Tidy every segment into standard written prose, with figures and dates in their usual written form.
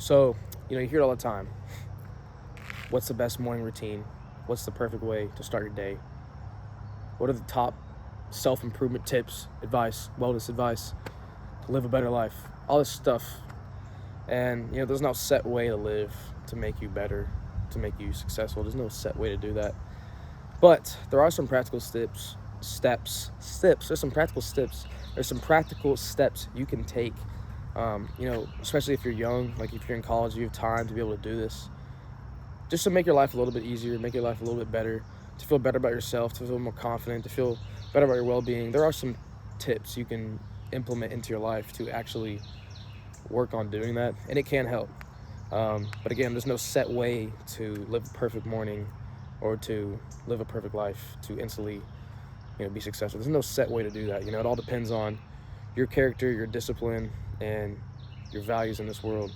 So, you hear it all the time. What's the best morning routine? What's the perfect way to start your day? What are the top self improvement tips, advice, wellness advice to live a better life? All this stuff. And, there's no set way to live to make you better, to make you successful. There's no set way to do that. But there are some practical steps. There's some practical steps. There's some practical steps you can take. Especially if you're young, like if you're in college, you have time to be able to do this. Just to make your life a little bit easier, make your life a little bit better, to feel better about yourself, to feel more confident, to feel better about your well-being. There are some tips you can implement into your life to actually work on doing that, and it can help. But again, there's no set way to live a perfect morning or to live a perfect life to instantly, be successful. There's no set way to do that. It all depends on your character, your discipline, and your values in this world.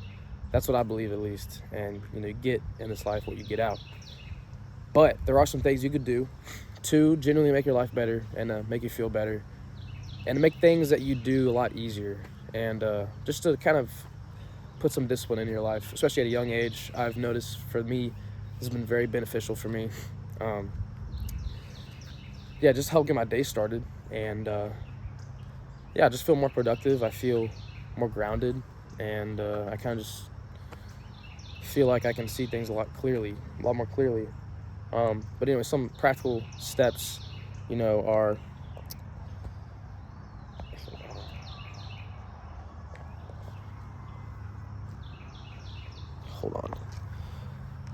That's what I believe, at least. And, you get in this life what you get out. But there are some things you could do to genuinely make your life better and make you feel better and to make things that you do a lot easier and just to kind of put some discipline in your life, especially at a young age. I've noticed for me, this has been very beneficial for me. Just help get my day started and just feel more productive. I feel more grounded and I kind of just feel like I can see things a lot more clearly. But anyway, some practical steps, are hold on.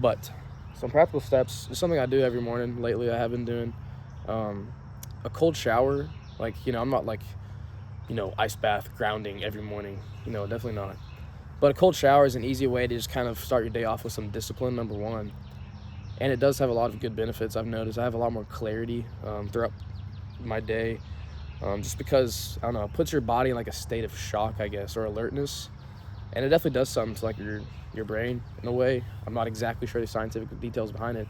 But some practical steps is something I do every morning. Lately, I have been doing a cold shower. Like, I'm not like, ice bath, grounding every morning. Definitely not. But a cold shower is an easy way to just kind of start your day off with some discipline, number one. And it does have a lot of good benefits. I've noticed I have a lot more clarity throughout my day. Just because, I don't know, it puts your body in like a state of shock, I guess, or alertness. And it definitely does something to like your brain in a way. I'm not exactly sure the scientific details behind it.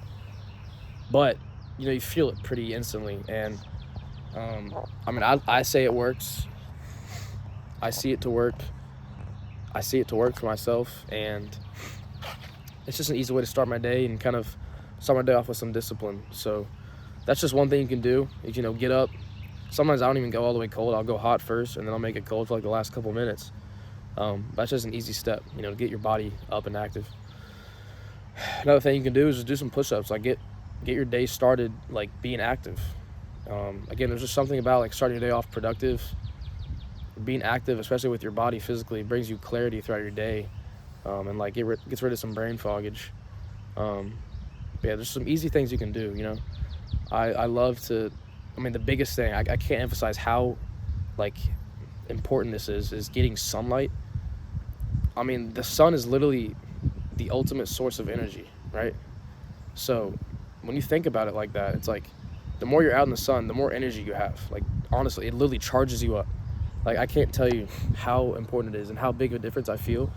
But, you feel it pretty instantly. And, I say it works. I see it to work. I see it to work for myself. And it's just an easy way to start my day and kind of start my day off with some discipline. So that's just one thing you can do. Get up. Sometimes I don't even go all the way cold. I'll go hot first, and then I'll make it cold for like the last couple minutes. That's just an easy step, to get your body up and active. Another thing you can do is just do some push-ups. Like get your day started like being active. Again, there's just something about like starting your day off productive. Being active, especially with your body physically, brings you clarity throughout your day, and like gets rid of some brain foggage. There's some easy things you can do. I love to. The biggest thing I can't emphasize how like important this is getting sunlight. The sun is literally the ultimate source of energy, right? So when you think about it like that, it's like the more you're out in the sun, the more energy you have. Like honestly, it literally charges you up. Like I can't tell you how important it is and how big of a difference I feel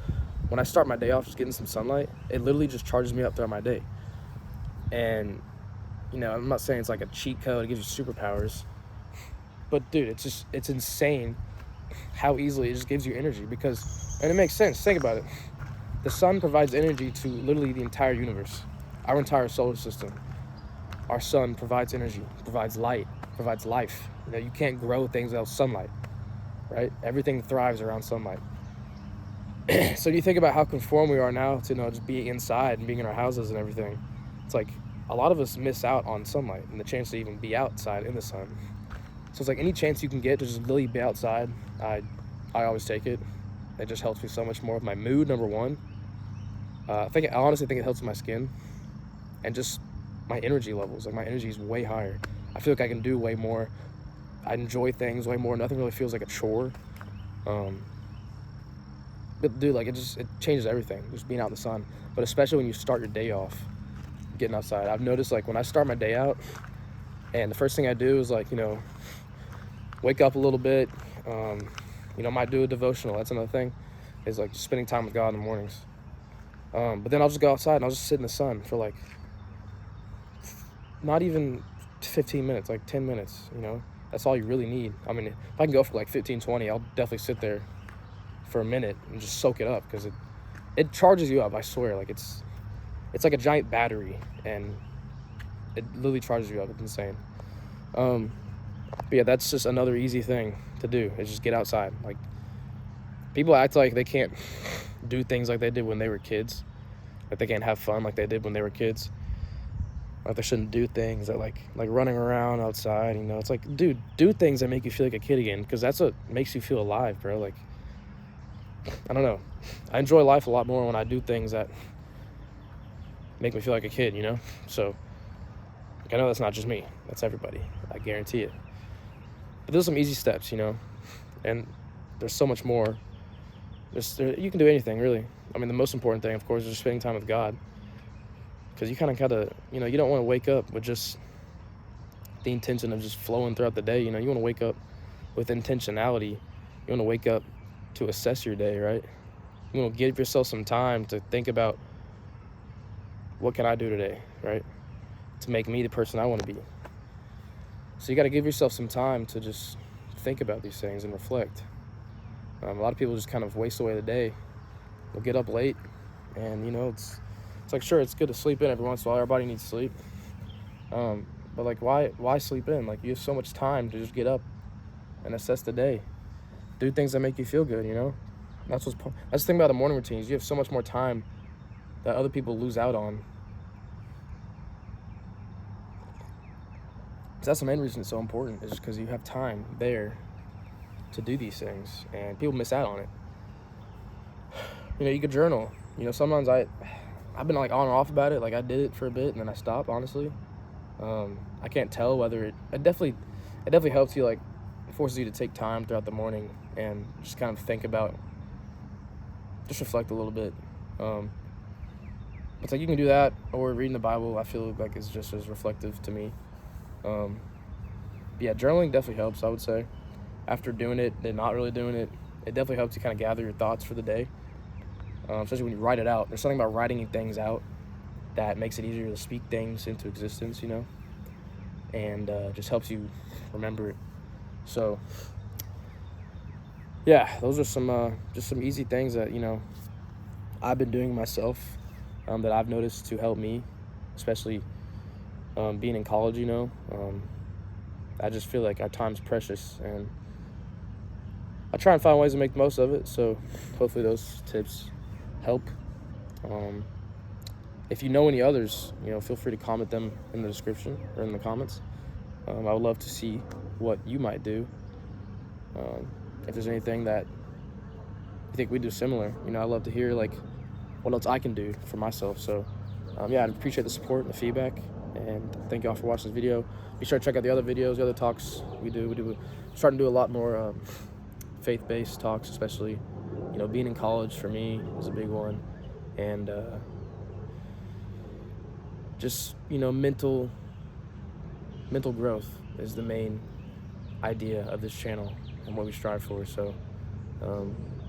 when I start my day off just getting some sunlight. It literally just charges me up throughout my day. And I'm not saying it's like a cheat code, it gives you superpowers, but dude, it's insane how easily it just gives you energy and it makes sense. Think about it. The sun provides energy to literally the entire universe, our entire solar system. Our sun provides energy, provides light, provides life. You can't grow things without sunlight, right? Everything thrives around sunlight. So you think about how conformed we are now to just being inside and being in our houses and everything. It's like a lot of us miss out on sunlight and the chance to even be outside in the sun. So it's like any chance you can get to just literally be outside, I always take it. It just helps me so much more with my mood, number one. I honestly think it helps my skin and just my energy levels. Like my energy is way higher. I feel like I can do way more. I enjoy things way more. Nothing really feels like a chore. But dude, like it changes everything, just being out in the sun. But especially when you start your day off, getting outside. I've noticed like when I start my day out, and the first thing I do is like, wake up a little bit. Might do a devotional. That's another thing, is like just spending time with God in the mornings. But then I'll just go outside and I'll just sit in the sun for like not even 15 minutes, like 10 minutes, That's all you really need. If I can go for like 15, 20, I'll definitely sit there for a minute and just soak it up because it charges you up, I swear. Like, it's like a giant battery, and it literally charges you up. It's insane. But yeah, that's just another easy thing to do, is just get outside. Like, people act like they can't do things like they did when they were kids. Like, they can't have fun like they did when they were kids. Like, they shouldn't do things that, like running around outside, you know. It's like, dude, do things that make you feel like a kid again, because that's what makes you feel alive, bro. Like, I don't know. I enjoy life a lot more when I do things that make me feel like a kid, you know? So, like, I know that's not just me. That's everybody. I guarantee it. But there's some easy steps, you know? And there's so much more. You can do anything, really. I mean, the most important thing, of course, is just spending time with God. Because you kind of you know, you don't want to wake up with just the intention of just flowing throughout the day, you know? You want to wake up with intentionality. You want to wake up to assess your day, right? You want to give yourself some time to think about, what can I do today, right? To make me the person I want to be. So you got to give yourself some time to just think about these things and reflect. A lot of people just kind of waste away the day. They'll get up late, and, you know, it's like, sure, it's good to sleep in every once in a while. Everybody needs sleep. But, like, why sleep in? Like, you have so much time to just get up and assess the day. Do things that make you feel good, you know? That's the thing about the morning routines. You have so much more time that other people lose out on. So that's the main reason it's so important, is just because you have time there to do these things, and people miss out on it. You know, you could journal. You know, sometimes I've been, like, on and off about it. Like, I did it for a bit, and then I stopped, honestly. I can't tell whether it definitely helps you, like, it forces you to take time throughout the morning and just kind of think about, just reflect a little bit. It's like, you can do that, or reading the Bible, I feel like, is just as reflective to me. Yeah, journaling definitely helps, I would say. After doing it and not really doing it, it definitely helps you kind of gather your thoughts for the day. Especially when you write it out. There's something about writing things out that makes it easier to speak things into existence, you know, and just helps you remember it. So, yeah, those are just some easy things that, you know, I've been doing myself, that I've noticed to help me, especially being in college, you know. I just feel like our time's precious, and I try and find ways to make the most of it. So hopefully those tips help. If you know any others, you know, feel free to comment them in the description or in the comments. I would love to see what you might do. If there's anything that you think we do similar, you know, I'd love to hear, like, what else I can do for myself. So, yeah, I'd appreciate the support and the feedback, and thank y'all for watching this video. Be sure to check out the other videos, the other talks we do. We're starting to do a lot more faith-based talks, especially, you know, being in college for me was a big one, and just, you know, mental growth is the main idea of this channel and what we strive for. So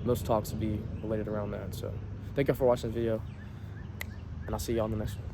most talks will be related around that. So thank you for watching this video, and I'll see you on the next one.